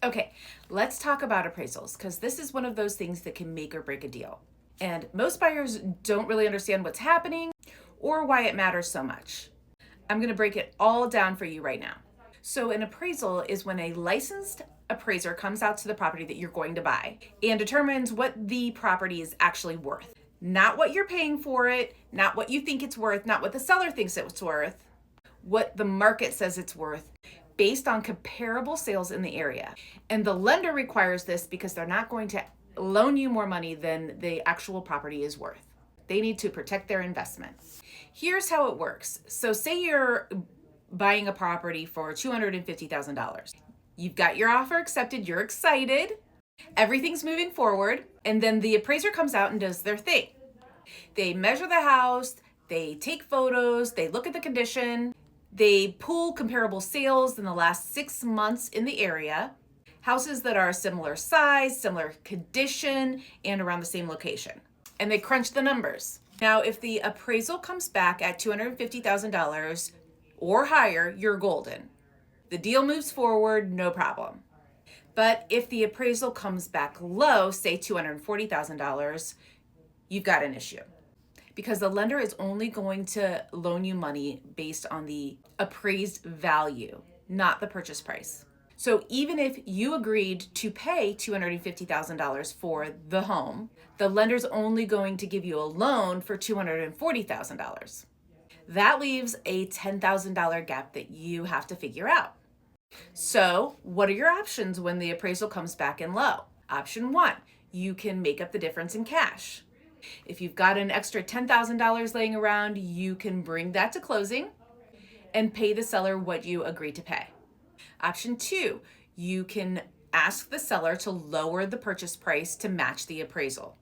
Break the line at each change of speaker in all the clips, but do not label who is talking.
Okay, let's talk about appraisals because this is one of those things that can make or break a deal. And most buyers don't really understand what's happening or why it matters so much. I'm going to break it all down for you right now. So, an appraisal is when a licensed appraiser comes out to the property that you're going to buy and determines what the property is actually worth. Not what you're paying for it, not what you think it's worth, not what the seller thinks it's worth, what the market says it's worth, based on comparable sales in the area. And the lender requires this because they're not going to loan you more money than the actual property is worth. They need to protect their investment. Here's how it works. So say you're buying a property for $250,000. You've got your offer accepted, you're excited, everything's moving forward, and then the appraiser comes out and does their thing. They measure the house, they take photos, they look at the condition, they pull comparable sales in the last 6 months in the area, houses that are similar size, similar condition, and around the same location. And they crunch the numbers. Now, if the appraisal comes back at $250,000 or higher, you're golden. The deal moves forward, no problem. But if the appraisal comes back low, say $240,000, you've got an issue. Because the lender is only going to loan you money based on the appraised value, not the purchase price. So even if you agreed to pay $250,000 for the home, the lender's only going to give you a loan for $240,000. That leaves a $10,000 gap that you have to figure out. So what are your options when the appraisal comes back in low? Option 1, you can make up the difference in cash. If you've got an extra $10,000 laying around, you can bring that to closing and pay the seller what you agreed to pay. Option 2, you can ask the seller to lower the purchase price to match the appraisal.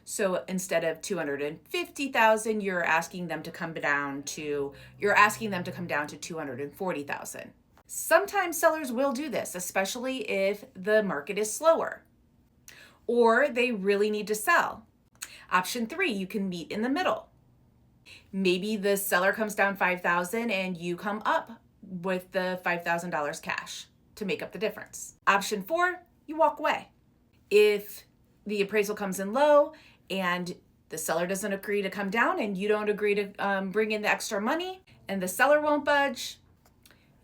So instead of $250,000, you're asking them to come down to $240,000. Sometimes sellers will do this, especially if the market is slower or they really need to sell. Option 3, you can meet in the middle. Maybe the seller comes down $5,000 and you come up with the $5,000 cash to make up the difference. Option 4, you walk away. If the appraisal comes in low and the seller doesn't agree to come down and you don't agree to bring in the extra money and the seller won't budge,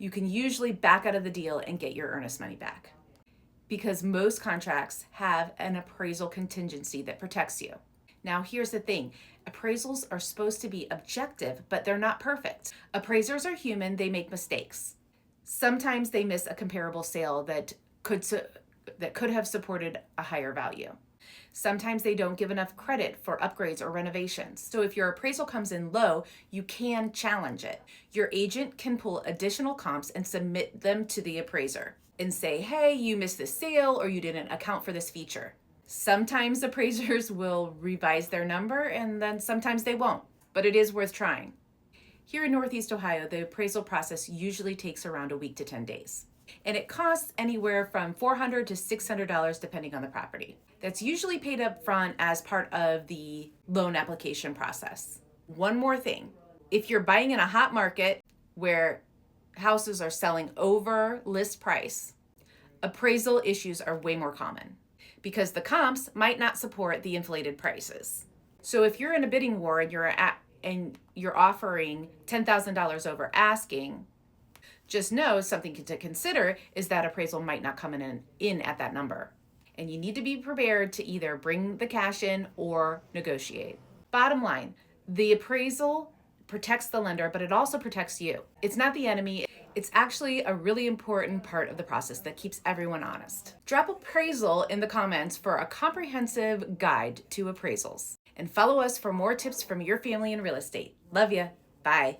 you can usually back out of the deal and get your earnest money back. Because most contracts have an appraisal contingency that protects you. Now, here's the thing. Appraisals are supposed to be objective, but they're not perfect. Appraisers are human. They make mistakes. Sometimes they miss a comparable sale that could have supported a higher value. Sometimes they don't give enough credit for upgrades or renovations. So if your appraisal comes in low, you can challenge it. Your agent can pull additional comps and submit them to the appraiser and say, hey, you missed this sale or you didn't account for this feature. Sometimes appraisers will revise their number and then sometimes they won't, but it is worth trying. Here in Northeast Ohio, the appraisal process usually takes around a week to 10 days. And it costs anywhere from $400 to $600 depending on the property. That's usually paid up front as part of the loan application process. One more thing, if you're buying in a hot market where houses are selling over list price, appraisal issues are way more common because the comps might not support the inflated prices. So if you're in a bidding war and you're offering $10,000 over asking, just know something to consider is that appraisal might not come in at that number. And you need to be prepared to either bring the cash in or negotiate. Bottom line, the appraisal protects the lender, but it also protects you. It's not the enemy. It's actually a really important part of the process that keeps everyone honest. Drop appraisal in the comments for a comprehensive guide to appraisals. And follow us for more tips from your family in real estate. Love ya. Bye.